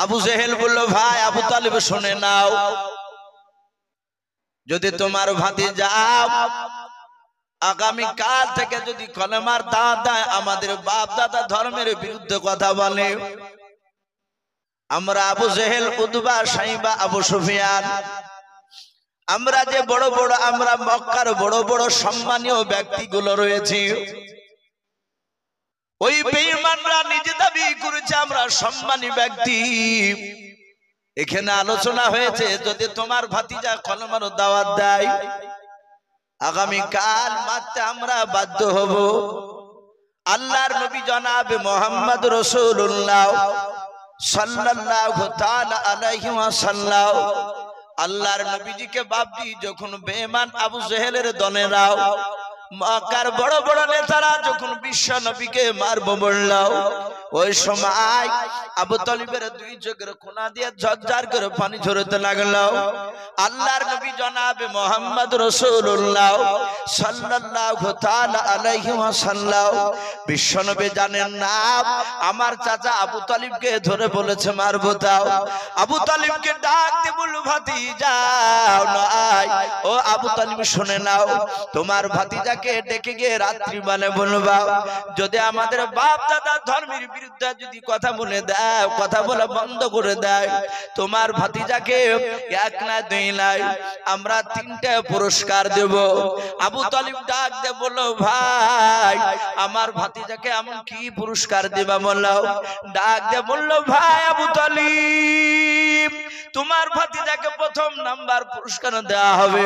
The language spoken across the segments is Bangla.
আবু জেহেল বলল, ভাই আবু তালিব শুনে নাও, যদি তোমার ভাতিজা আগামী কাল থেকে যদি কলেমার দাওয়াত দেয়, আমাদের বাপ দাদা ধর্মের বিরুদ্ধে কথা বলে, আমরা আবু জেহেল, উতবা, সাইবা, আবু সুফিয়ান, আমরা যে বড় বড়, আমরা মক্কার বড় বড় সম্মানীয় ব্যক্তিগুলো রয়েছে, ওই বেঈমানরা নিজে দাবি করেছে আমরা সম্মানী ব্যক্তি। এখানে আলোচনা হয়েছে, যদি তোমার ভাতিজা কলেমার দাওয়াত দেয়, আগামী কাল মারতে আমরা বাধ্য হব। আল্লাহর নবী জনাব মুহাম্মদ রাসূলুল্লাহ সাল্লাল্লাহু তাআলা আলাইহি ওয়াসাল্লাম, আল্লাহর নবীজিকে বাপজি যখন বেঈমান আবু জেহেলের দনেরাও, মক্কার বড় বড় নেতারা যখন বিশ্ব নবীকে মারব বলল, ওই সময় আবু তালিবের দুই চোখের কোনা দিয়ে ঝরঝর করে পানি ঝরতে লাগলো। আল্লাহর নবী জনাব মুহাম্মদ রাসূলুল্লাহ সাল্লাল্লাহু তাআলা আলাইহি ওয়াসাল্লাম বিশ্ব নবী জানেন না, আমার চাচা আবু তালিবকে ধরে বলেছে মারবো। তাও আবু তালিবকে ডাক দিয়ে বলল, ভাতিজা নয়, ও আবু তালিব শুনে নাও, তোমার ভাতিজাকে ডেকে গিয়ে রাত্রি মানে বলবা, যদি আমাদের বাপ দাদা ধর্মের বিরুদ্ধে যদি কথা বলে দেয়, কথা বলা বন্ধ করে দেয়, তোমার ভাতিজাকে এক না দুই নাই আমরা 3টে পুরস্কার দেব। আবু তালিব ডাক দিয়ে বলল, ভাই আমার ভাতিজাকে এমন কি পুরস্কার দেবা বলো? ডাক দিয়ে বলল, ভাই আবু তালিব, তোমার ভাতিজাকে প্রথম নাম্বার পুরস্কার দেওয়া হবে,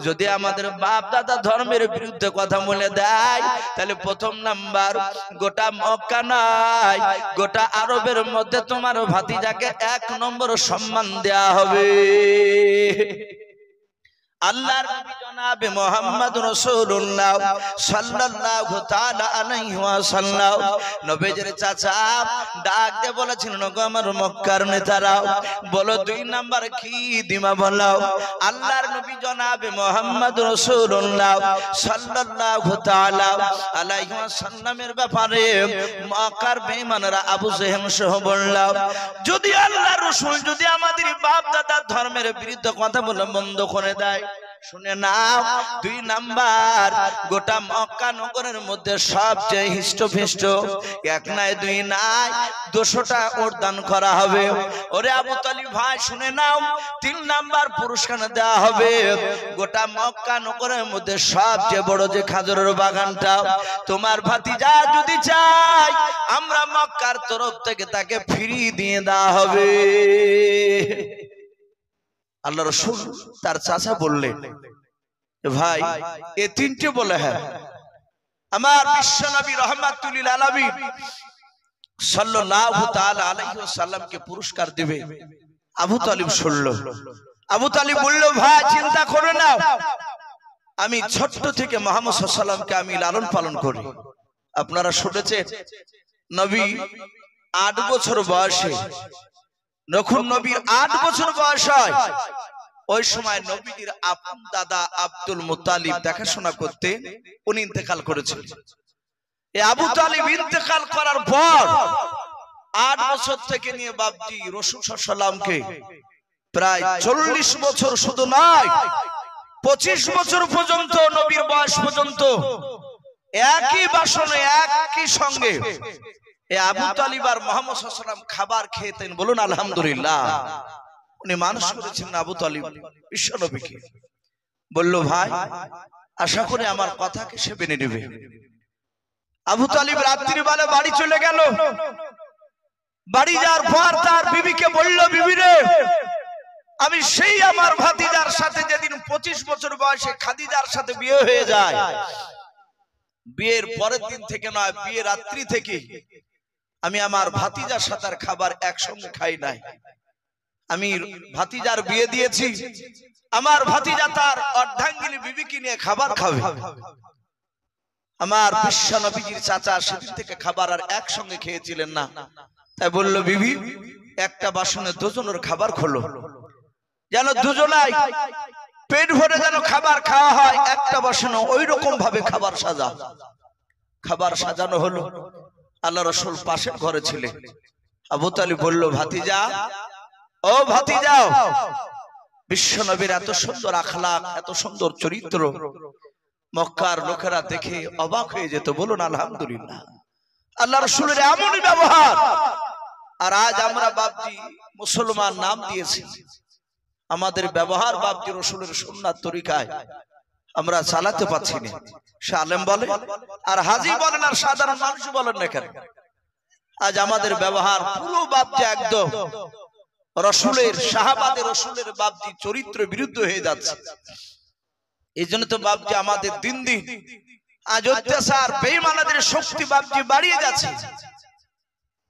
যদি আমাদের বাপ দাদা ধর্মের বিরুদ্ধে কথা বলে দেয়, তাহলে প্রথম নাম্বার গোটা মক্কা নয়, গোটা আরবের মধ্যে তোমার ভাতিজাকে 1 নম্বর সম্মান দেওয়া হবে। আল্লাহর নবী জনাবে মুহাম্মদ রাসূলুল্লাহ সাল্লাল্লাহু তাআলা আলাইহি ওয়াসাল্লাম নবীজির চাচা ডাক দিয়ে বলেছেন, গো আমার মক্কার নেতারা, বলো 2 নাম্বার কি দিমা বলো। আল্লাহর নবী জনাবে মুহাম্মদ রাসূলুল্লাহ সাল্লাল্লাহু তাআলা আলাইহি ওয়াসাল্লামের ব্যাপারে মক্কার বেঈমানরা আবু জেহেল সহ বলল, যদি আল্লাহর রাসূল যদি আমাদের বাপ দাদা ধর্মের বিরুদ্ধে কথা বলে বন্ধ করে দেয়, শুনে নাও, 2 নাম্বার গোটা মক্কা নগরের মধ্যে সবচেয়ে হিষ্টপিষ্ট, 1 নাই 2 নাই 200টা ওরদান করা হবে। ওরে আবু তালিব ভাই শুনে নাও, 3 নাম্বার পুরস্কার দেওয়া হবে, গোটা মক্কা নগরের মধ্যে সবচেয়ে বড় যে খাজরের বাগানটা, তোমার ভাতিজা যদি চায় আমরা মক্কার তরফ থেকে তাকে ফ্রি দিয়ে দেওয়া হবে। আল্লাহ রাসূল তার চাচা বললেন, ভাই এই 3টে বলে, হ্যাঁ আমার বিশ্ব নবী রাহমাতুল লিল আলামিন সাল্লাল্লাহু তাআলা আলাইহি ওয়াসাল্লামকে পুরস্কার দিবে। আবু তালিব শুনল। আবু তালিব বলল, ভাই চিন্তা করো না, আমি ছোট থেকে মুহাম্মদ সাল্লাল্লাহু আলাইহি ওয়াসাল্লামকে আমি লালন পালন করি। আপনারা শুনেছেন নবী 8 বছর বয়সে, যখন নবীর 8 বছর বয়স হয়, ওই সময় নবীর আপন দাদা আব্দুল মুত্তালিব দেখাশোনা করতে উনি ইন্তেকাল করেছিলেন। এই আবু তালিব ইন্তেকাল করার পর 8 বছর থেকে নিয়ে বাপজি রাসূল সাল্লাল্লাহু আলাইহি ওয়াসাল্লামকে প্রায় 40 বছর শুধু নয় 25 বছর পর্যন্ত, নবীর বয়স পর্যন্ত একই বাসনে একই সঙ্গে আবু তালিব আর মুহাম্মদ সাল্লাল্লাহু আলাইহি ওয়াসাল্লাম খাবার খেতেন। বলুন আলহামদুলিল্লাহ। উনি মানুষ করেছেন আবু তালিব বিশ্ব নবীকে। বলল, ভাই আশা করি আমার কথাকে সে মেনে নেবে। আবু তালিব রাত্রি বেলা বাড়ি চলে গেল। বাড়ি যাওয়ার পর তার বিবিকে বলল, বিবি রে, আমি সেই আমার ভাতিজার সাথে যেদিন 25 বছর বয়সে খাদিজার সাথে বিয়ে হয়ে যায়, বিয়ের পরের দিন থেকে নয়, বিয়ে রাত্রি থেকে আমি আমার ভাতিজার সাথে খাবার একসঙ্গে খাই নাই। আমি ভাতিজার বিয়ে দিয়েছি, আমার ভাতিজা তার অর্ধাঙ্গিনী বিবিকে নিয়ে খাবার খাবে। আমার বিশ্ব নবীজির চাচা সেদিন থেকে খাবার আর একসঙ্গে খেয়েছিলেন না। তাই বলল, বিবি একটা বাসনে দুজনের খাবার খোলো, যেন দুজনাই পেট ভরে যেন খাবার খাওয়া হয়, একটা বাসনে ওই রকম ভাবে খাবার সাজা। খাবার সাজানো হলো। আল্লাহ রাসূল পাশের ঘরে ছিলেন। আবু তালিব বলল, ভাতিজা, ও ভাতিজা, বিশ্ব নবীর এত সুন্দর আখলাক, এত সুন্দর চরিত্র মক্কার লোকেরা দেখে অবাক হয়ে যেত। বলুন আলহামদুলিল্লাহ। আল্লাহ রাসূলের এমনই ব্যবহার। আর আজ আমরা বাপজি মুসলমান নাম দিয়েছি, আমাদের ব্যবহার বাপজি রাসূলের সুন্নাত তরিকায় আমরা চালাতে পারছি না। সে আলেম বলে আর হাজী বলেন আর সাধারণ মানুষ বলেন না কেন, আজ আমাদের ব্যবহার পুরো বাপজি একদম রাসূলের, সাহাবাদের রাসূলের বাপজি চরিত্র বিরুদ্ধ হয়ে যাচ্ছে। এই জন্য তো বাপজি আমাদের দিন দিন আজ অত্যাচার, বেঈমানদের শক্তি বাপজি বাড়িয়ে যাচ্ছে।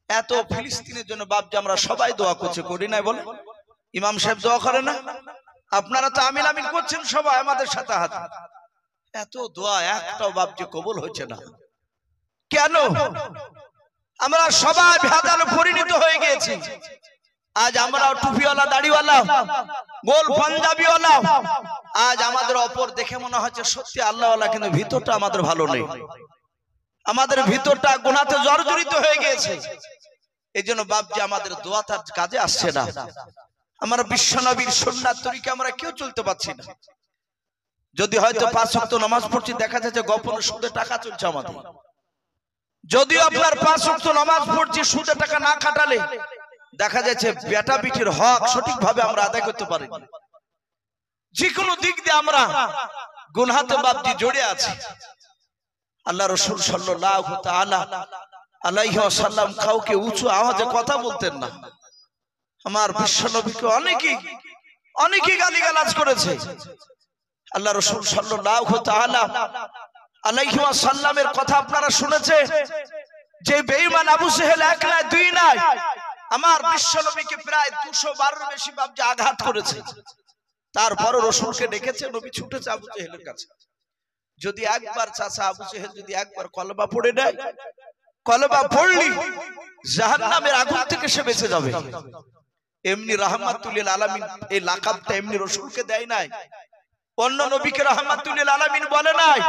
এত ফিলিস্তিনের জন্য বাপজি আমরা সবাই দোয়া করছি, করি না? বলে ইমাম সাহেব দোয়া করে না? আপনারা তো আমিন আমিন করছেন সবাই আমাদের সাথে হাত। এত দোয়া একটাও বাপজি কবুল হচ্ছে না কেন? আমরা সবাই ভেজালে পরিণত হয়ে গেছি। আজ আমরা টুপিওয়ালা, দাড়িওয়ালা, গোল পাঞ্জাবিওয়ালা, আজ আমাদের অপর দেখে মনে হচ্ছে সত্যি আল্লাহওয়ালা, কিন্তু ভিতরটা আমাদের ভালো নেই। আমাদের ভিতরটা গুনাহতে জর্জরিত হয়ে গেছে। এই জন্য বাপজি আমাদের দোয়া তার কাজে আসছে না। আমরা বিশ্ব নবীর সুন্নাত তরিকা আমরা কেউ চলতে পারছি না। যদি হয়তো 5 ওয়াক্ত নামাজ পড়ছি, দেখা যাচ্ছে গোপনে সুদে টাকা চলছে আমাদের। যদি আপনার 5 ওয়াক্ত নামাজ পড়ছি, সুদে টাকা না খাটালে দেখা যাচ্ছে বেটা বিটির হক সঠিকভাবে আমরা আদায় করতে পারি। যে কোনো দিক দিয়ে আমরা গুনাহতে বাপজি জড়িয়ে আছি। আল্লাহ রাসূল সাল্লাল্লাহু তাআলা আলাইহি ওয়াসাল্লাম কাউকে উঁচু আওয়াজে কথা বলতেন না। আমার বিশ্ব নবীকে অনেকেই গালিগালাজ করেছে। আল্লাহ রাসূল সাল্লাল্লাহু তাআলা আলাইহি ওয়াসাল্লামের কথা আপনারা শুনেছেন, যে বেঈমান আবু জেহেল এক নয় দুই নয়, আমার বিশ্ব নবীকে প্রায় 212 বেশি বাপজি আঘাত করেছে। তারপরও রাসূলকে ডেকেছে, নবী ছুটেছে আবু জেহেলের কাছে। যদি একবার চাচা আবু জেহেল যদি একবার কলমা পড়ে নেয়, কলমা পড়লি জাহান্নামের আগুন থেকে সে বেঁচে যাবে। এমনি রাহমাতুল লিল আলামিন এই লাকাবটা এমনি রাসূলকে দেয় নাই, অন্য নবীকে রাহমাতুল লিল আলামিন বলে নাই,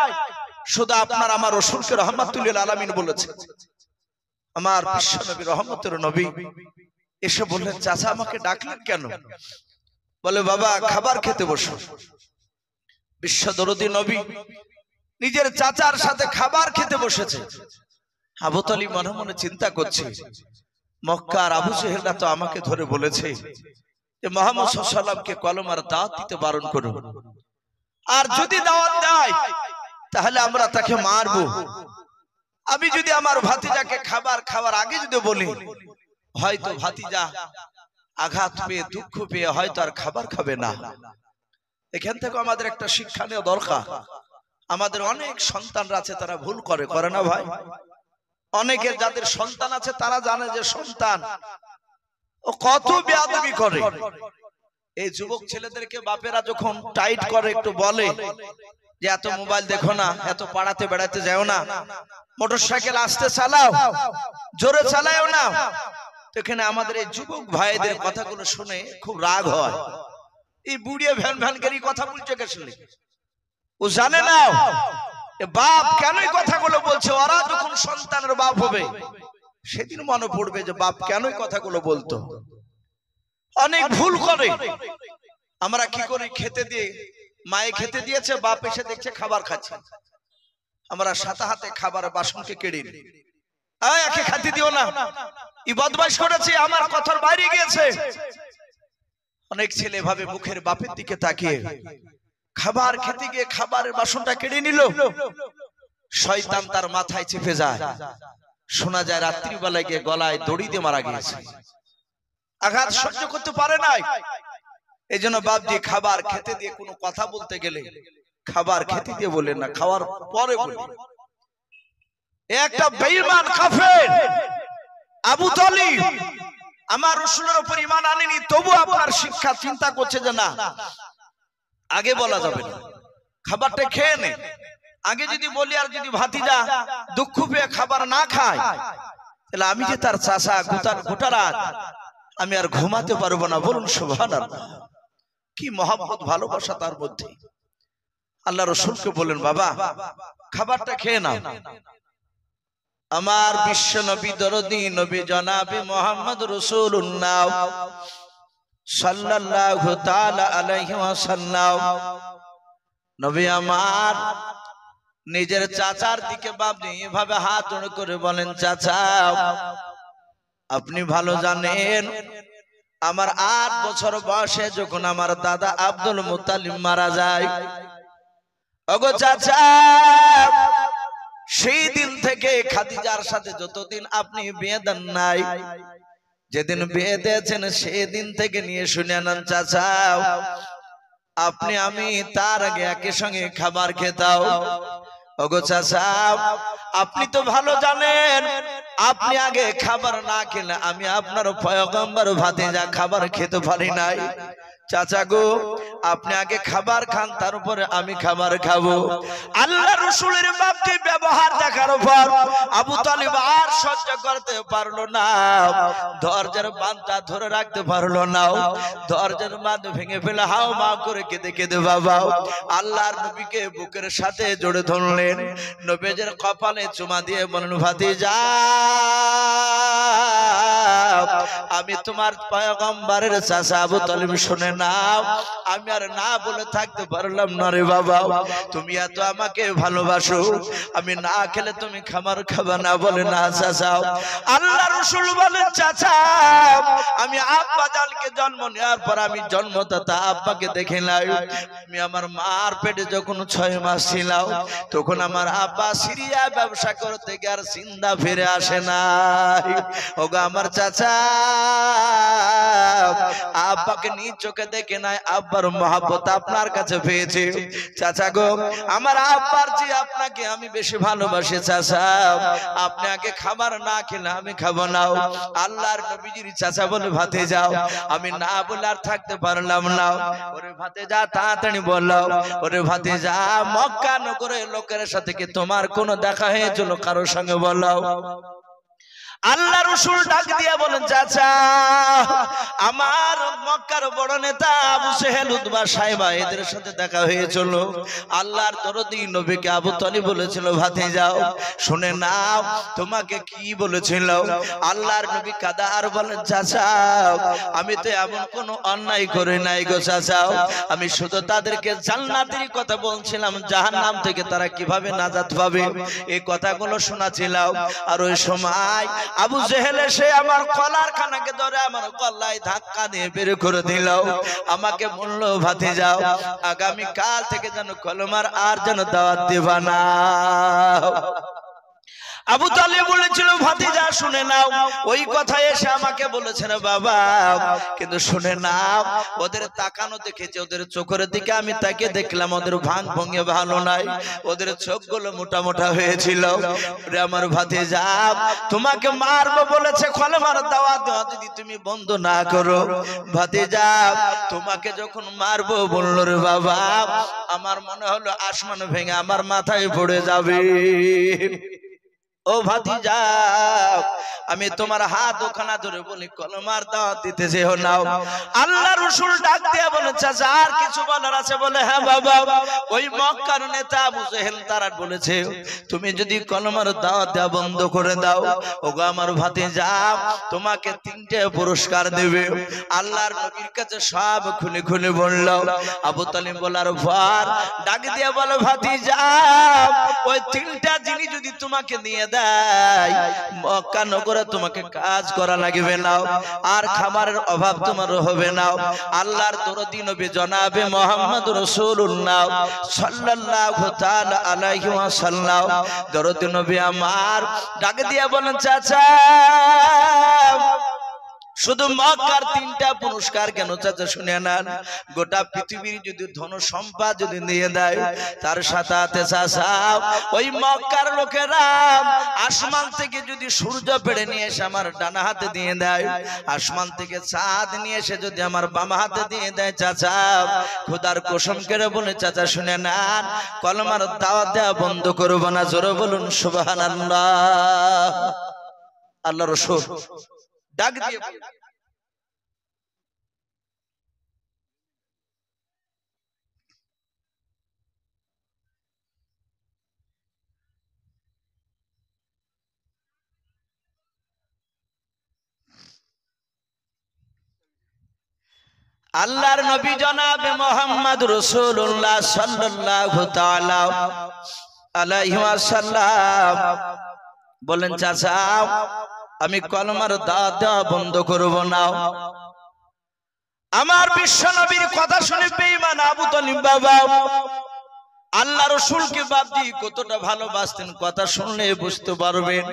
শুধু আপনার আমার রাসূলকে রাহমাতুল লিল আলামিন বলেছে। আমার বিশ্ব নবী রহমতের নবী এসে বললেন, চাচা আমাকে ডাকলেন কেন? বলে, বাবা খাবার খেতে বসো। বিশ্ব দরদী নবী নিজের চাচার সাথে খাবার খেতে বসেছে। আবু তালিব মনে মনে চিন্তা করছে, মক্কার আবু জেহেলরা তো আমাকে ধরে বলেছে যে মুহাম্মদ সাল্লাল্লাহু আলাইহি ওয়াসাল্লামকে কলমার দাওয়াত দিতে বারণ করুন, আর যদি দাওয়াত দেয় তাহলে আমরা তাকে মারবো। আমি যদি আমার ভাতিজাকে খাবার খাওয়ার আগে যদি বলি, হয়তো ভাতিজা আঘাত পেয়ে দুঃখ পেয়ে হয়তো আর খাবার খাবে না। এখান থেকে আমাদের একটা শিক্ষা নেওয়া দরকার। আমাদের অনেক সন্তানরা আছে, তারা ভুল করে না ভাই? অনেকের যাদের সন্তান আছে তারা জানে যে সন্তান ও কত বেয়াদবি করে। এই যুবক ছেলেদেরকে বাপেরা যখন টাইট করে, একটু বলে যে এত মোবাইল দেখো না, এত পাড়াতে বেড়াতে যাও না, মোটরসাইকেল আস্তে চালাও, জোরে চালাও না, এখানে আমাদের এই যুবক ভাইদের কথাগুলো শুনে খুব রাগ হয়। এই বুড়িয়ে ভ্যান ভ্যানকারী কথা বলছে কে? শুনে ও জানে না বাপ কেন এই কথাগুলো বলছে। ওরা যখন সন্তানের বাপ হবে সেদিন মনে পড়বে যে বাপ কেন এই কথাগুলো বলতো। অনেক ভুল করে। আমরা কি করি, খেতে দিয়ে, মায়ে খেতে দিয়েছে, বাপ এসে দেখছে খাবার খাচ্ছে, আমরা সাথে হাতে খাবার বাসনকে কেড়ে নিই, একে খাতে দিও না, ই বদমাইশ করেছে, আমার কথার বাইরে গিয়েছে। অনেক ছেলে ভাবে মুখের বাপের দিকে তাকিয়ে খাবার খেতে গিয়ে খাবারের বাসনটা কেড়ে নিল, শয়তান তার মাথায় চেপে যায়। শোনা যায় রাত্রিবেলায় গিয়ে গলায় দড়ি দিয়ে মারা গিয়েছে, আঘাত সহ্য করতে পারে নাই। এই জন্য বাপজি খাবার খেতে দিয়ে কোনো কথা বলতে গেলে খাবার খেতে দিয়ে বলেন না, খাওয়ার পরে বলেন। একটা বেঈমান কাফের আবু তালিব আমার রাসূলের উপর ঈমান আনেনি, তবু আপনার শিক্ষা চিন্তা করছে যে না আগে বলা যাবে না, খাবারটা খেয়ে নে। আগে যদি বলি আর যদি ভাতিজা দুঃখ পেয়ে খাবার না খায়, তাহলে আমি যে তার চাচা, গোটা রাত আমি আর ঘুমাতে পারবো না। বলুন সুবহানাল্লাহ, কি মহব্বত ভালোবাসা তার মধ্যে। আল্লাহ রাসূলকে বলেন, বাবা খাবারটা খেয়ে নাও। আমার বিশ্ব নবী দরদি নবী জনাবে মোহাম্মদ রাসূলুল্লাহ সাল্লাল্লাহু তাআলা আলাইহি ওয়াসাল্লাম নবী আমার নিজের চাচার দিকে বাপনি এভাবে হাত জোড় করে বলেন, চাচা আপনি ভালো জানেন আমার 8 বছর বয়সে যখন আমার দাদা আব্দুল মুত্তালিব মারা যায়, ওগো চাচা সেই দিন থেকে খাদিজার সাথে যতদিন আপনি বিয়ে দেন নাই, যেদিন বিয়ে দিয়েছেন সেদিন থেকে নিয়ে শুনে নেন চাচা আপনি আমি তার আগে একই সঙ্গে খাবার খেতাম। ওগো চাচা আপনি তো ভালো জানেন আপনি আগে খাবার না খেলে আমি আপনার পয়গম্বর ভাতিজা খাবার খেতে পারি নাই। চাচা গো আপনি আগে খাবার খান তারপরে আমি খাবার খাবো। আল্লাহ রাসূলের বাপটি ব্যবহার দেখার পর আবু তালিব আর সহ্য করতে পারলো না, দরজার বাঁধটা ধরে রাখতে পারলো না, দরজার বাঁধ ভেঙে ফেলে হাও মা করে কেঁদে কেঁদে বাবা আল্লাহর নবীকে বুকের সাথে জড়ে ধরলেন, নবীজের কপালে চুমা দিয়ে বলেন, ভাতিজা আমি তোমার পয়গম্বরের চাচা আবু তালিব শুনে নাও, আমি আর না বলে থাকতে পারলাম না রে বাবা, তুমি এত আমাকে ভালোবাসো, আমি না খেলে তুমি খাবার খাবা না বলে না চাচা। আল্লাহ রাসূল বলেন, চাচা আমি আব্বা জানকে জন্ম নেওয়ার পর আমি জন্মদাতা আব্বাকে দেখে নাই, আমি আমার মার পেটে যখন 6 মাস ছিলাম তখন আমার আব্বা সিরিয়া ব্যবসা করতে গিয়ে আর জিন্দা ফিরে আসে নাই। ওগো আমার চাচা আব্বাকে নিজ চোখে দেখে নাই, আব্বার মহব্বত আপনার কাছে পেয়েছে। চাচা গো আমার আব্বার যে আপনাকে আমি বেশি ভালোবাসি চাচা, আপনি আগে খাবার না খেলে আমি খাবো না। আল্লাহর নবীজির চাচা বলে, ভাতে যাও, আমি না বলে আর থাকতে পারলাম না। ওরে ভাতে যা তাড়াতাড়ি বললো, ওরে ভাতে যা মক্কা নগরের লোকের সাথে কি তোমার কোনো দেখা হয়েছিল কারোর সঙ্গে বলো। আল্লাহ রাসূল ডাক দিয়ে বলেন, চাচা আমার মক্কার বড় নেতা আবু সেহেল উতবা সাইবা এদের সাথে দেখা হয়েছিল। আল্লাহর দরদি নবীকে আবু তালিব বলেছিল, ভাতে যাও শুনে নাও তোমাকে কি বলেছিল। আল্লাহর নবী কাদা আর বলেন, চাচা আমি তো এমন কোন অন্যায় করে নাই গো চাচা, আমি শুধু তাদেরকে জান্নাতের কথা বলছিলাম, জাহান্নাম থেকে তারা কিভাবে নাজাত পাবে এই কথাগুলো শোনাছিলাম। আর ওই সময় আবু জেহেল এসে আমার কলার খানাকে ধরে আমার গলায় ধাক্কা দিয়ে বের করে দিল, আমাকে বলল, ভাতে যাও আগামী কাল থেকে যেন কলমার আর যেন দাওয়াত দিবা না। আবু তালিব বলেছিল, ভাতিজা শুনে নাও, ওই কথা এসে আমাকে বলেছে না বাবা, কিন্তু শুনে নাও ওদের তাকানো দেখেছে, ওদের চোখের দিকে আমি তাকে দেখলাম, ওদের ভাঙ ভঙ্গে ভালো নাই, ওদের চোখগুলো মোটা মোটা হয়েছিল। রে আমার ভাতিজা তোমাকে মারবো বলেছে, কলমার দাওয়াত যদি তুমি বন্ধ না করো, ভাতিজা তোমাকে যখন মারবো বলল রে বাবা, আমার মনে হলো আসমান ভেঙে আমার মাথায় পড়ে যাবে। ও ভাতিজা আমি তোমার হাত ওখানা ধরে বলি কলমার দাওয়াত দিতে যেও নাও। আল্লাহ রাসূল ডাক দিয়ে বলে, চাচা আর কিছু বলার আছে বলে, হ্যাঁ বাবা ওই মক্কার নেতা আবু জেহেল তারা বলেছে তুমি যদি কলমার দাওয়াত দেওয়া বন্ধ করে দাও, ওগো আমার ভাতিজা তোমাকে 3টে পুরস্কার দেবে। আল্লাহর নবীর কাছে সব খুলে খুলে বলল। আবু তালিব বলার পর ডাক দিয়ে বলে, ভাতিজা ওই 3টা জিনিস যদি তোমাকে দিয়ে দেয় মক্কা নগরে তোমাকে কাজ করা লাগবে না, আর খাবারের অভাব তোমার হবে না। আল্লাহর দরদি নবী জনাবে মুহাম্মদ রাসূলুল্লাহ সাল্লাল্লাহু তাআলা আলাইহি ওয়াসাল্লাম দরদি নবী আমার ডাক দিয়ে বলেন, চাচা শুধু মক্কার 3টা পুরস্কার কেন চাচা শুনে নেন, গোটা পৃথিবীর যদি ধন সম্পদ যদি দিয়ে দেয় তার সাথে চাচা ওই মক্কার লোকেরা আসমান থেকে যদি সূর্য পেড়ে নিয়ে এসে আমার ডানা হাতে দিয়ে দেয়, আসমান থেকে চাঁদ নিয়ে এসে যদি আমার বাম হাতে দিয়ে দেয়, চাচা খোদার কসম করে বলে চাচা শুনে নেন কলমার দাওয়াত দেওয়া বন্ধ করবো না। জোরে বলুন সুবহানাল্লাহ। আল্লাহ রাসূল ডাক দিয়ে আল্লাহর নবী জনাবে মুহাম্মদ রাসূলুল্লাহ সাল্লাল্লাহু তাআলা আলাইহি ওয়াসাল্লাম বলেন, চাচা আমি কলমার দাওয়াত দেওয়া বন্ধ করব না। আমার বিশ্ব নবীর কথা শুনে বেঈমান আবু তালিব বাবা আল্লাহ রাসূলকে বাপজি কতটা ভালোবাসতেন, কথা শুনলে বুঝতে পারবেন।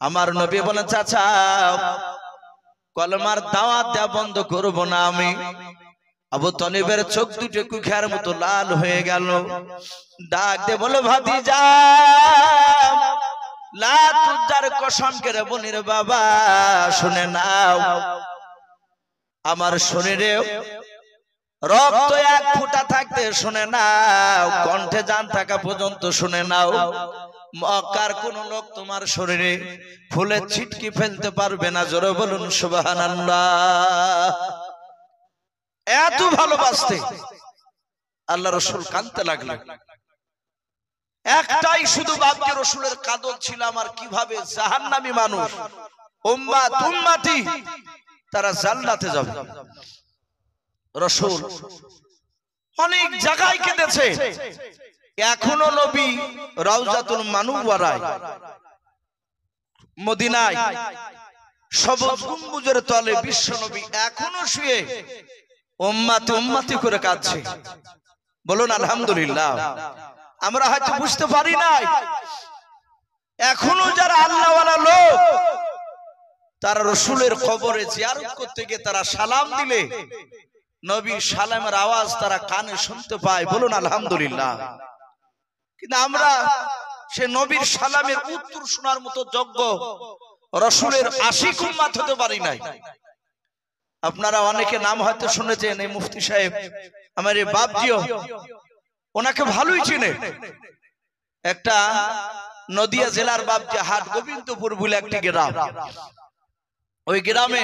আমার নবী বলেন, চাচা কলমার দাওয়াত দেওয়া বন্ধ করব না আমি। আবু তালিবের চোখ দুটো কুখার মতো লাল হয়ে গেল। ডাক দে বলে, ভাতিজা লাত উজ্জার কসম করে বলির বাবা শুনে নাও, আমার শরীরে রক্ত এক ফোঁটা থাকতে শুনে নাও, কণ্ঠে জান থাকা পর্যন্ত শুনে নাও, মক্কার কোন লোক তোমার শরীরে ফুলের ছিটকি ফেলতে পারবে না। জোরে বলুন সুবহানাল্লাহ। এত ভালোবাসতে আল্লাহ রাসূল কাঁদতে লাগলেন। একটাই শুধু বাপজি রাসূলের কাঁদন ছিল, আমার কিভাবে জাহান্নামী মানুষ উম্মত উম্মতি তারা জান্নাতে যাবে। রাসূল অনেক জায়গায় কেঁদেছে। এখনো নবী রাউজাতুল মানুওয়ারায় মদিনায় সবুজ গম্বুজের তলে বিশ্ব নবী এখনো শুয়ে উম্মতি উম্মতি করে কাঁদছে। বলুন আলহামদুলিল্লাহ। আমরা হয়তো বুঝতে পারি নাই, এখনো যারা আল্লাহওয়ালা লোক তারা রাসূলের কবরে জিয়ারত করতে গিয়ে তারা সালাম দিলে নবীর সালামের আওয়াজ তারা কানে শুনতে পায়। বলুন আলহামদুলিল্লাহ। কিন্তু আমরা সে নবীর সালামের উত্তর শোনার মতো যোগ্য রাসূলের আশিক উম্মত হতে পারি নাই। আপনারা অনেকে নাম হয়তো শুনেছেন, এই মুফতি সাহেব আমার এই বাপজিও ওনাকে ভালোই চিনে। একটা নদিয়া জেলার বাপজি হাট গোবিন্দপুর বলে একটি গ্রাম, ওই গ্রামে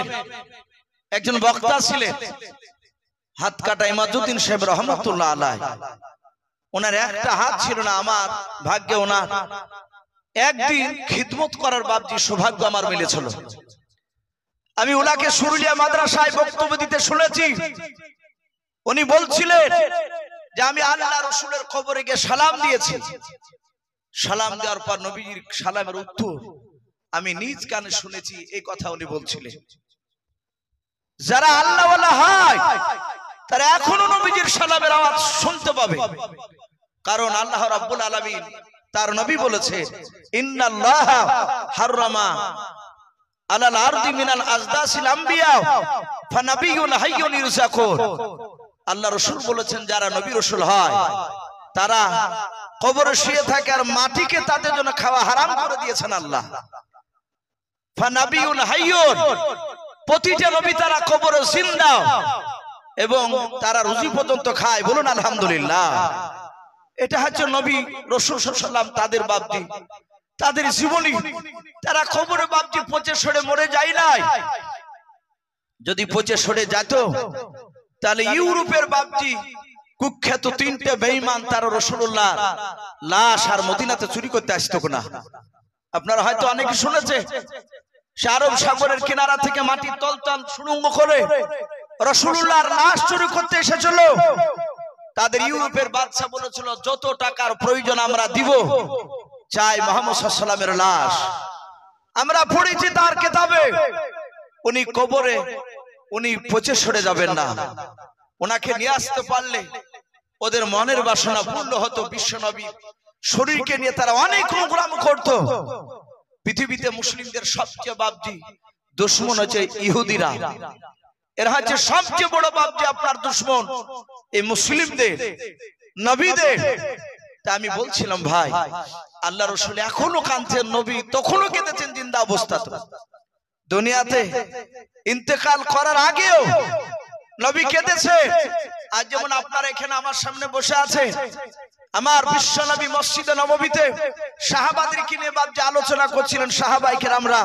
একজন বক্তা ছিলেন হাত কাটা ইমাদউদ্দিন সাহেব রহমাতুল্লাহ আলাইহি। ওনার একটা হাত ছিল না। আমার ভাগ্যে ওনার একদিন খিদমত করার বাপজি সৌভাগ্য আমার মিলেছিল। আমি ওনাকে সুরুলিয়া মাদ্রাসায় বক্তব্য দিতে শুনেছি। উনি বলছিলেন যে আমি আল্লাহ রাসূলের কবরে গিয়ে সালাম দিয়েছি। সালাম দেওয়ার পর নবীর সালামের উত্তর আমি নিজ কানে শুনেছি, এই কথা উনি বলছিলেন। যারা আল্লাহওয়ালা হয় তারা এখনো নবীজির সালামের আওয়াজ শুনতে পাবে, কারণ আল্লাহ রাব্বুল আলামিন তার নবী বলেছে, ইন্নাল্লাহা হাররামা আলাল আরদি মিনাল আজদাসিল আমবিয়া ফানাবিয়ুন হাইয়ুন ইরজাকুন। আল্লাহ রাসূল বলেছেন যারা নবী রাসূল হয় তারা কবরে শুয়ে থাকে আর মাটিকে তাদের জন্য খাওয়া হারাম করে দিয়েছেন আল্লাহ। ফানাবিয়ুন হাইয়ুন, প্রতিটা নবী তারা কবরে জিন্দা এবং তারা রুজি পর্যন্ত খায়। বলুন আলহামদুলিল্লাহ। এটা হচ্ছে নবী রাসূল সাল্লাল্লাহু আলাইহি ওয়াসাল্লাম তাদের বাপজি, তাদের জীবনী। তারা কবরে বাপজি পচে সরে মরে যায় নাই। যদি পচে সরে যেত তাহলে ইউরোপের বাপজি কুখ্যাত তিনটে বেঈমান তারা রাসূলুল্লাহ লাশ আর মদিনাতে চুরি করতে আসতো না। আপনারা হয়তো অনেকে শুনেছে, সে আরব সাগরের কিনারা থেকে মাটির তলতল সুড়ঙ্গ করে রাসূলুল্লাহর লাশ চুরি করতে এসেছিল। তাদের ইউরোপের বাদশা বলেছিল যত টাকার প্রয়োজন আমরা দিব, চাই মুহাম্মদ সাল্লাল্লাহু আলাইহি ওয়াসাল্লামের লাশ। আমরা পড়েছি তার কিতাবে উনি কবরে উনি পচে সরে যাবেন না। ওনাকে নিয়ে আসতে পারলে ওদের মনের বাসনা পূর্ণ হতো। বিশ্ব নবী শরীরকে নিয়ে তারা অনেক সংগ্রাম করত। পৃথিবীতে মুসলিমদের সবচেয়ে বাপজি দুশমন হচ্ছে ইহুদিরা। এরা হচ্ছে সবচেয়ে বড় বাপজি আপনার দুশমন এই মুসলিমদের নবীদের। তা আমি বলছিলাম ভাই, আল্লাহ রাসূল এখনো কাঁদছেন, নবী তখনও কেঁদেছেন জিন্দা অবস্থাতে। দুনিয়াতে ইন্তেকাল করার আগেও নবী কেঁদেছে। আজ যেমন আপনারা এখানে আমার সামনে বসে আছে, আমার বিশ্ব নবী মসজিদে নববীতে সাহাবাদেরকে নিয়ে বাপজি আলোচনা করছিলেন। সাহাবায়ে কেরামরা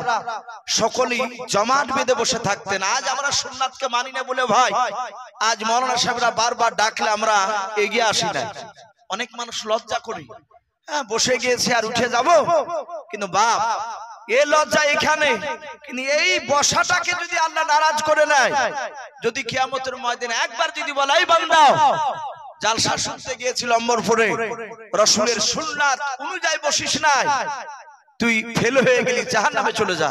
সকলেই জমাট বেঁধে বসে থাকতেন। আজ আমরা সুন্নাতকে মানি না বলে ভাই আজ মাওলানা সাহেবরা বারবার ডাকলে আমরা এগিয়ে আসি না। অনেক মানুষ লজ্জা করি, হ্যাঁ বসে গিয়েছে আর উঠে যাব। কিন্তু বাপ এ লজ্জা এখানে, কিন্তু এই বসাটাকে যদি আল্লাহ নারাজ করে নেয়, যদি কিয়ামতের ময়দানে একবার যদি বলে এই বান্দা জালসা শুনতে গিয়েছিল অম্বরপুরে, রাসূলের সুন্নাত অনুযায়ী বসিস নাই, তুই ফেল হয়ে গেলি, জাহান্নামে চলে যা।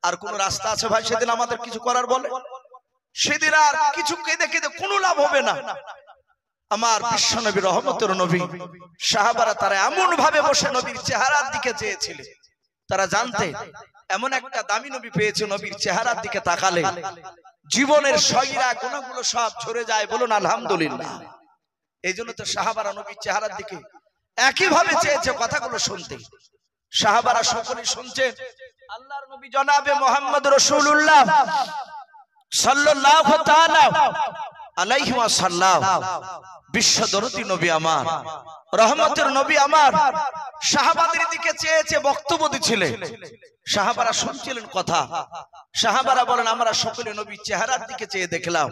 আর কোন রাস্তা আছে ভাই সেদিন আমাদের কিছু করার? বলে সেদিন আর কিছু কেঁদে কেঁদে কোনো লাভ হবে না। আমার বিশ্বনবী রহমতের নবী সাহাবারা তারা এমন ভাবে বসে নবীর চেহারার দিকে চেয়েছিলেন, তারা জানতে এমন একটা দামি নবী পেয়েছে, নবীর চেহারার দিকে তাকালে জীবনের সগীরা গুনাহগুলো সব ঝরে যায়। বলুন আলহামদুলিল্লাহ। এই জন্য তো সাহাবারা নবীর চেহারার দিকে একইভাবে চেয়েছে কথাগুলো শুনতে। সাহাবারা সকলেই শুনছেন আল্লাহর নবী জনাবে মুহাম্মদ রাসূলুল্লাহ সাল্লাল্লাহু তাআলা আলাইহি ওয়াসাল্লাম, বিশ্বদরদী নবী আমার, রহমতের নবী আমার, সাহাবাদের দিকে চেয়েছে বক্তব্য দিছিলেন। সাহাবারা শুনছিলেন কথা। সাহাবারা বলেন আমরা সকলে নবীর চেহারার দিকে চেয়ে দেখলাম,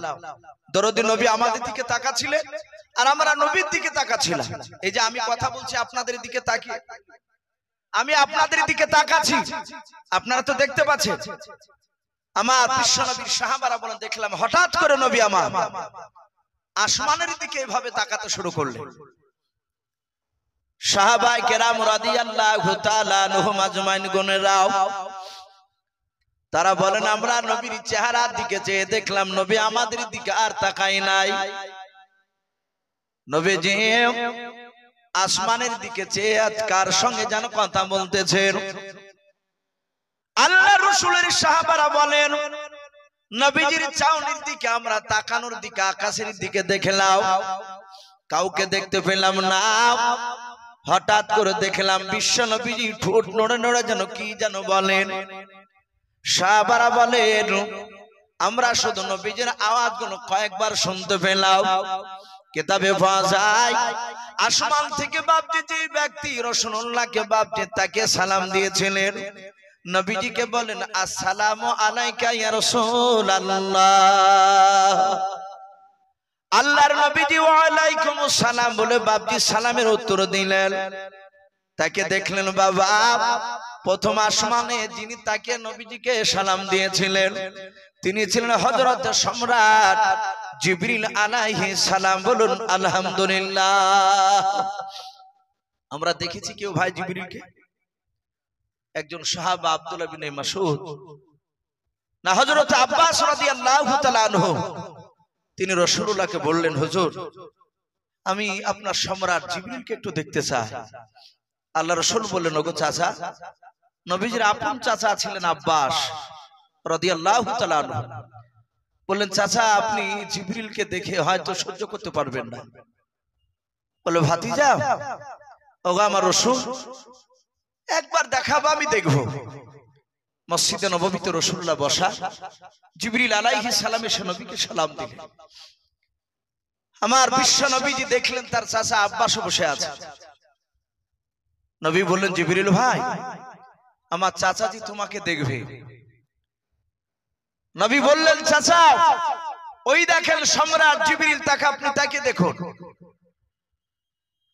দরদী নবী আমাদের দিকে তাকাচ্ছিলেন আর আমরা নবীর দিকে তাকাচ্ছিলাম। এই যে আমি কথা বলছি আপনাদের দিকে তাকিয়ে, আমি আপনাদের দিকে তাকাচ্ছি, আপনারা তো দেখতে পাচ্ছেন। আমার বিশ্বনবীর সাহাবারা বলেন দেখলাম হঠাৎ করে নবী আমার আসমানের দিকে এভাবে তাকাতে শুরু করলেন। সাহাবায়ে কেরাম রাদিয়াল্লাহু তাআলা আনহুম আজমাইন গণেরাও তারা বলেন আমরা নবীর চেহারার দিকে চেয়ে দেখলাম, নবী আমাদের দিকে আর তাকাই নাই। নবীজি আসমানের দিকে চেয়ে কার সঙ্গে যেন কথা বলতেছেন। আল্লাহ রাসূলের সাহাবারা বলেন নবীজির চাউনির দিকে আমরা তাকানোর দিকে আকাশের দিকে দেখলাম, কাউকে দেখতে পেলাম না। হঠাৎ করে দেখলাম বিশ্ব নবীজি ঠোঁট নড়ে নড়ে যেন কি যেন বলেন। সাহাবারা বলেন আমরা শুধু নবীজির আওয়াজগুলো কয়েকবার শুনতে পেলাম। কিতাবে পাওয়া যায় আসমান থেকে বাপজি যে ব্যক্তি রাসূলুল্লাহকে বাপজি তাকে সালাম দিয়েছিলেন, নবীজিকে বলেন আসসালামু আলাইকা ইয়া রাসূলুল্লাহ। আল্লাহর নবীজি ওয়া আলাইকুমুস সালাম বলে বাপজি সালামের উত্তর দিলেন। তাকে দেখলেন বাবা প্রথম আসমানে যিনি তাকে নবীজিকে সালাম দিয়েছিলেন তিনি ছিলেন হযরত সম্রাট জিবরিল আলাইহিস সালাম। বলুন আলহামদুলিল্লাহ। আমরা দেখেছি কেউ ভাই জিবরিলকে? একজন সাহাবা আব্দুল্লাহ বিন মাসউদ না হযরত আব্বাস রাদিয়াল্লাহু তাআলা আনহু, তিনি রাসূলুল্লাহকে বললেন হুজুর আমি আপনার সম্রাট জিবরিলকে একটু দেখতে চাই। আল্লাহ রাসূল বললেন ওগো চাচা, নবীজির আপন চাচা ছিলেন আব্বাস রাদিয়াল্লাহু তাআলা আনহু, বললেন চাচা আপনি জিবরিলকে দেখে হয়তো সহ্য করতে পারবেন না। বলে ভাতিজা ওগো আমার রাসূল একবার দেখাবো, আমি দেখবো। মসজিদে নববীতে রাসূলুল্লাহ বসা, জিবরিল আলাইহিস সালাম এসে নবীকে সালাম দিলেন। আমার বিশ্ব নবীজি দেখলেন তার চাচা আব্বাসও বসে আছে। নবী বললেন জিবরিল ভাই আমার চাচাজি তোমাকে দেখবে। নবী বললেন চাচা ওই দেখেন সম্রাট জিবরিল, তাকে আপনি তাকে দেখুন।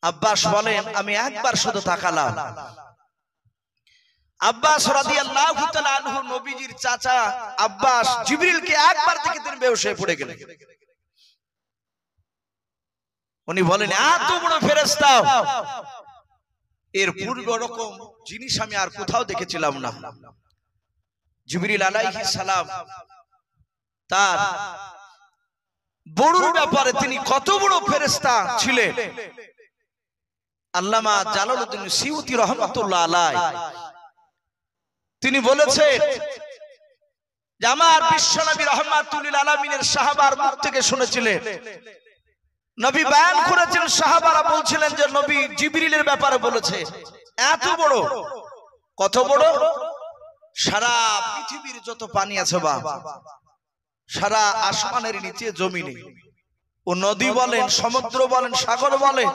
আব্বাস বলেন আমি একবার শুধু তাকালাম। আব্বাস রাদিয়াল্লাহু তাআলা আনহু নবীজির চাচা আব্বাস জিবরিলকে একবার দেখে তিনি বেহুশ হয়ে পড়ে গেলেন। উনি বলেন এত বড় ফেরেশতা এর পূর্বে এরকম জিনিস আমি আর কোথাও দেখেছিলাম না। জিবরিল আলাইহিস সালাম তার বড় ব্যাপারে তিনি কত বড় ফেরেশতা ছিলেন আল্লামা জালালউদ্দিন সিউতি রাহমাতুল্লাহ আলাইহি তিনি বলেছেন যে আমার বিশ্বনবী রাহমাতুল লিল আলামিনের সাহাবার মুখ থেকে শুনেছিলেন, নবী বয়ান করেছেন, সাহাবারা বলছিলেন যে নবী জিবরিলের ব্যাপারে বলেছে। এত বড়, কত বড়? সারা পৃথিবীর যত পানি আছে বাবা, সারা আসমানের নিচে জমিনে ও নদী বলেন, সমুদ্র বলেন, সাগর বলেন,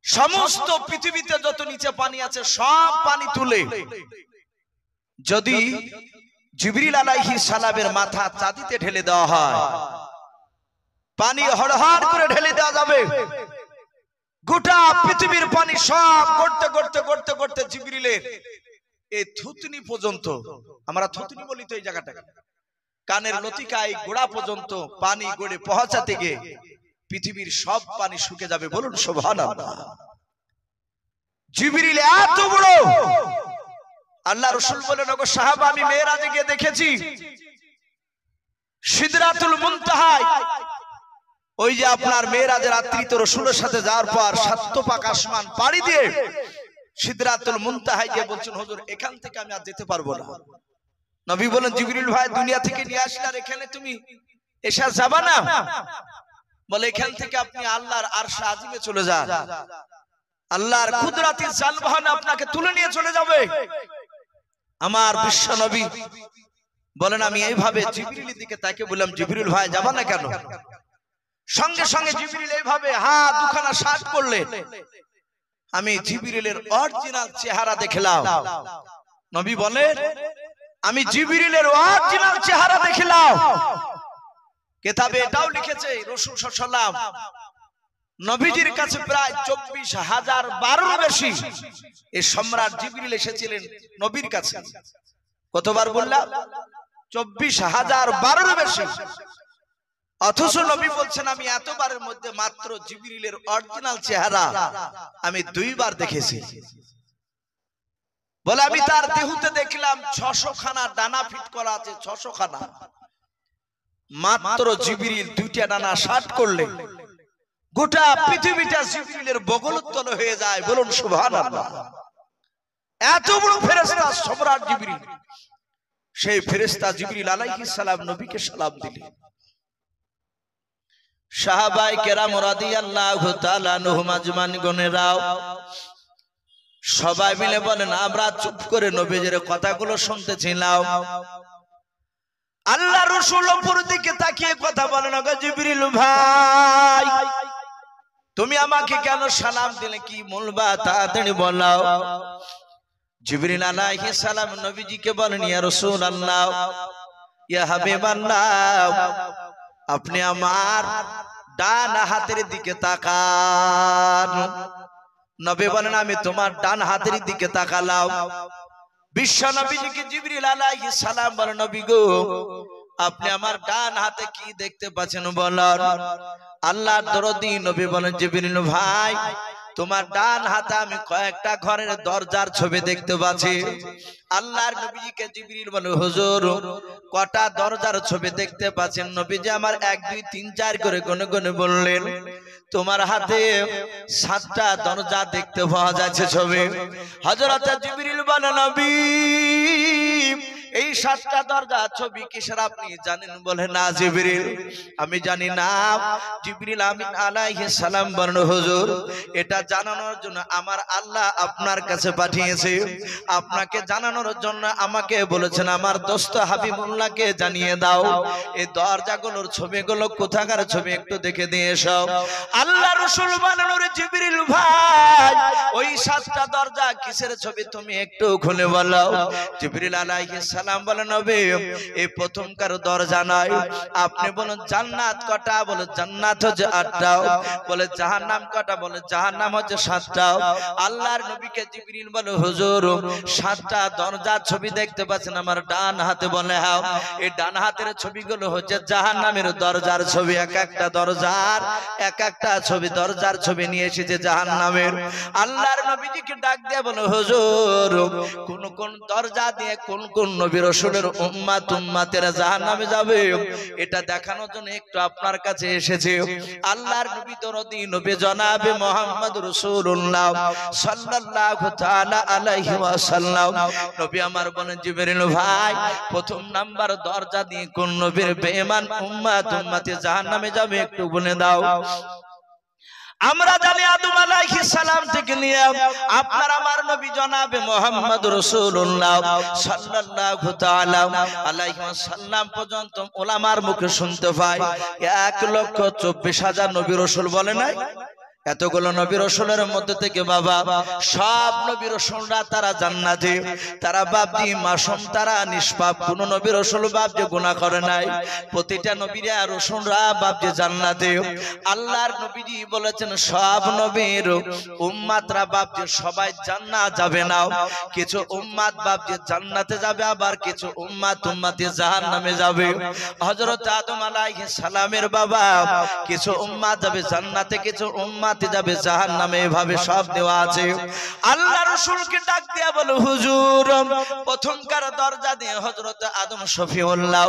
সমস্ত পৃথিবীতে যত নিচে পানি আছে সব পানি তুলে যদি জিবরিল আলাইহিস সালামের মাথা চাঁদিতে ঢেলে দেওয়া হয়, পানি হড়হড় করে ঢেলে দেওয়া যাবে। গোটা পৃথিবীর পানি সব গড়তে গড়তে গড়তে গড়তে জিবরিলের এই থুতনি পর্যন্ত, আমরা থুতনি বলি তো এই জায়গাটাকে, কানের লতিকায় গোড়া পর্যন্ত পানি গড়ে পৌঁছাতে গিয়ে পৃথিবীর সব পানি শুকে যাবে। বলুন সুবহানাল্লাহ। জিবরিল এত বড়, আল্লাহ রাসূল বলেন, ওগো সাহাবা, আমি মেরাজে গিয়ে দেখেছি সিদরাতুল মুনতাহায়, ওই যে আপনার মেরাজের রাত্রি তো রাসূলের সাথে যাওয়ার পর সাত পাক আসমান পাড়ি দিয়ে সিদরাতুল মুনতাহায় গিয়ে বলছেন, হুজুর এখান থেকে আমি আর যেতে পারবো না। নবী বলেন, জিবরিল ভাই, দুনিয়া থেকে নিয়ে আসলে আর এখানে তুমি এসে যাবা না? বলে, এখান থেকে আপনি আল্লাহর আরশ আজিমে চলে যান, আল্লাহর কুদরতি যানবাহন আপনাকে তুলে নিয়ে চলে যাবে। আমার বিশ্ব নবী বলেন, আমি এইভাবে জিবরিলের দিকে তাকে বললাম, জিবরিল ভাই যাবা না কেন? সঙ্গে সঙ্গে জিবরিল এইভাবে হাত দুখানা সাত করলেন। আমি জিবরিলের অরিজিনাল চেহারা দেখলাম। নবী বলেন, আমি জিবরিলের অরিজিনাল চেহারা দেখলাম। কিতাবে এটাও লিখেছে, রাসূল সাল্লাল্লাহু আলাইহি ওয়াসাল্লাম নবীজির কাছে প্রায় 24,000 বেশি এই সম্রাট জিবরিল এসেছিলেন নবীর কাছে। কতবার বললাম? 24,000 বেশি। অথচ নবী বলছেন, আমি এতবারের মধ্যে মাত্র জিবরিলের অরিজিনাল চেহারা আমি 2 বার দেখেছি। বলে, আমি তার দেহতে দেখলাম 600 খানা ডানা ফিট করা আছে, 600 খানা। মাত্র জিবরিল 2টা ডানা শাট করলে গোটা পৃথিবীটা জিবরিলের বগলতল হয়ে যায়। বলুন সুবহানাল্লাহ। এত বড় ফেরেশতা সম্রাট জিবরিল। সেই ফেরেশতা জিবরিল আলাইহিস সালাম নবীকে সালাম দিলেন। সাহাবায়ে কেরাম রাদিয়াল্লাহু তাআলা আনহুম আজমাইনগণেরাও সবাই মিলে বলেন, আমরা চুপ করে নবীজির কথাগুলো শুনতেছিলাম। আল্লাহ রাসূল উপর দিকে তাকিয়ে কথা বলেন, ওগো জিবরিল ভাই, তুমি আমাকে কেন সালাম দিলে? কি বলবা তাড়াতাড়ি বলো। জিবরিল আলাইহিস সালাম নবীজিকে বলেন, ইয়া রাসূলুল্লাহ, ইয়া হাবিবাল্লাহ, আপনি আমার ডান হাতের দিকে তাকান। নবী বলেন, আমি তোমার ডান হাতের দিকে তাকালাম। বিশ্ব নবীজিকে জিবরিল আলাইহিস সালাম বলেন, নবী গো, আপনি আমার ডান হাতে কি দেখতে পাচ্ছেন বলেন। আল্লাহর দরদি নবী বলেন, জিবরিল ভাই, তোমার ডান হাতে আমি কয়েকটা ঘরের দরজার ছবি দেখতে পাচ্ছি। আল্লাহর নবীজিকে জিবরিল বলে, হুজুর কটা দরজার ছবি দেখতে পাচ্ছেন? নবীজি আমার 1 2 3 4 করে গুনে গুনে বললেন, তোমার হাতে 7টা দরজা দেখতে পাওয়া যাচ্ছে ছবি। হযরত জিবরিল বলে, নবী এই 7টা দরজা ছবি কিসের আপনি জানেন? বলে, না জিবরিল, আমি জানি না। জিবরিল আমিন আলাইহিস সালাম বলেন, হুজুর এটা জানানোর জন্য আমার আল্লাহ আপনার কাছে পাঠিয়েছে। আপনাকে জানানোর জন্য আমাকে বলেছেন আমার দোস্ত হাবিবুল্লাহকে জানিয়ে দাও এই দরজাগুলোর ছবিগুলো কোথাকার ছবি একটু দেখে দিয়ে এসো। আল্লাহ রাসূল বলেন, ওরে জিবরিল ভাই, ওই 7টা দরজা কিসের ছবি তুমি একটু খুলে বলো। জিবরিল আলাইহিস সালাম বলেন, নবী এই প্রথমকার দরজা নয়। আপনি বলেন জান্নাত কটা? বলে জান্নাত হচ্ছে 8টা। বলে জাহান্নাম কটা? বলে জাহান্নাম হচ্ছে 7টা। আল্লাহর নবীকে জিবরিল বলে, হুজুর 7টা দরজার ছবি দেখতে পাচ্ছেন আমার ডান হাতে? বলে হ্যাঁ। এই ডান হাতের ছবিগুলো হচ্ছে জাহান্নামের দরজার ছবি। এক একটা দরজার এক একটা ছবি, দরজার ছবি নিয়ে এসেছে জাহান্নামের। আল্লাহর নবীজিকে ডাক দিয়ে বলে, হুজুর কোন কোন দরজা দিয়ে কোন কোন নবী রাসূলের উম্মত উম্মতেরা জাহান্নামে যাবে এটা দেখানোর জন্য একটু আপনার কাছে এসেছে। আল্লাহর নবী দরদি নবী জনাবে মুহাম্মদ রাসূলুল্লাহ সাল্লাল্লাহু তাআলা আলাইহি ওয়াসাল্লাম নবী আমার বলেন, জিবরিল ভাই প্রথম নাম্বার দরজা দিয়ে কোন নবীর বেঈমান উম্মত উম্মতে জাহান্নামে যাবে একটু বলে দাও। আমরা জানি আদম আলাইহিস সালাম থেকে নিয়ে আপনার আমার নবী জনাবে মুহাম্মদ রাসূলুল্লাহ সাল্লাল্লাহু তাআলা আলাইহি ওয়াসাল্লাম পর্যন্ত উলামার মুখে শুনতে পাই 1,24,000 নবী রাসূল বলে নাই। এতগুলো নবী রাসূলের মধ্যে থেকে বাবা সব নবী রাসূলরা তারা জান্নাতে, তারা বাপ দি মাসুম, তারা নিষ্পাপ, কোন নবী রাসূল বাপ যে গুনাহ করে নাই। প্রতিটা নবীরা রাসূলরা বাপ যে জান্নাতে। আল্লাহর নবীজি বলেছেন সব নবীর উম্মতরা বাপ যে সবাই জান্নাত যাবে না, কিছু উম্মত বাপ যে জান্নাতে যাবে, আবার কিছু উম্মতি জাহান্নামে যাবে। হযরত আদম আলাইহিস সালামের বাবা কিছু উম্মত যাবে জান্নাতে, কিছু উম্মতি যাবে জাহান্নামে, এভাবে সব দেওয়া আছে। আল্লাহ রাসূলকে ডাক দিয়া বলে হুজুর প্রথমকার দরজা দিয়ে হযরত আদম শফিউল্লাহ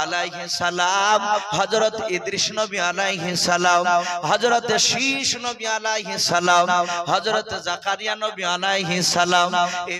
আলাইহিস সালাম, হযরত ইদ্রিস নবী আলাইহিস সালাম, হযরত শীশ নবী আলাইহিস সালাম, হযরত জাকারিয়া নবী আলাইহিস সালাম,